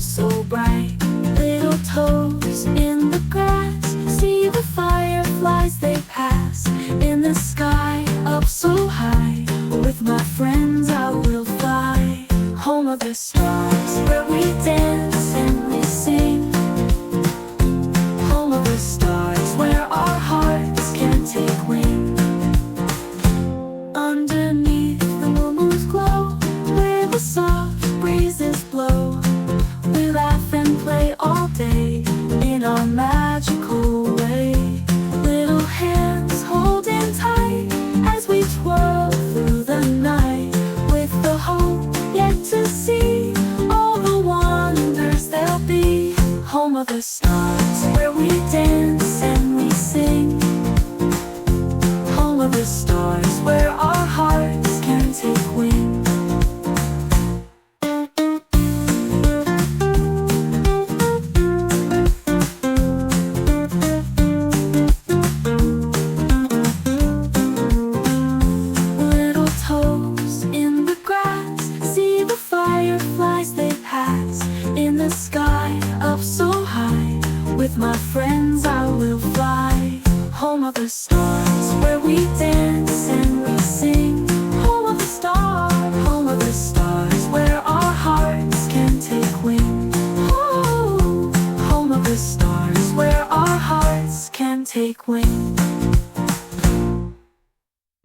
so bright. Little toes in the grass, see the fireflies they pass. In the sky, up so high, with my friends I will fly. Home of the stars, where we dance and we sing. Home of the stars, where our hearts can take wing. Underneath the moon's glow, where the soft breezes blow, we laugh and play all day in our magical way. Little hands holding tight as we twirl through the night, with the hope yet to see all the wonders there'll be. Home of the stars, where we dance and we sing. Home of the stars, where our hearts can take wing. Little toes in the grass, see the fireflies they pass. In the sky, up so high, with my friends I will fly. Home of the stars, where we dance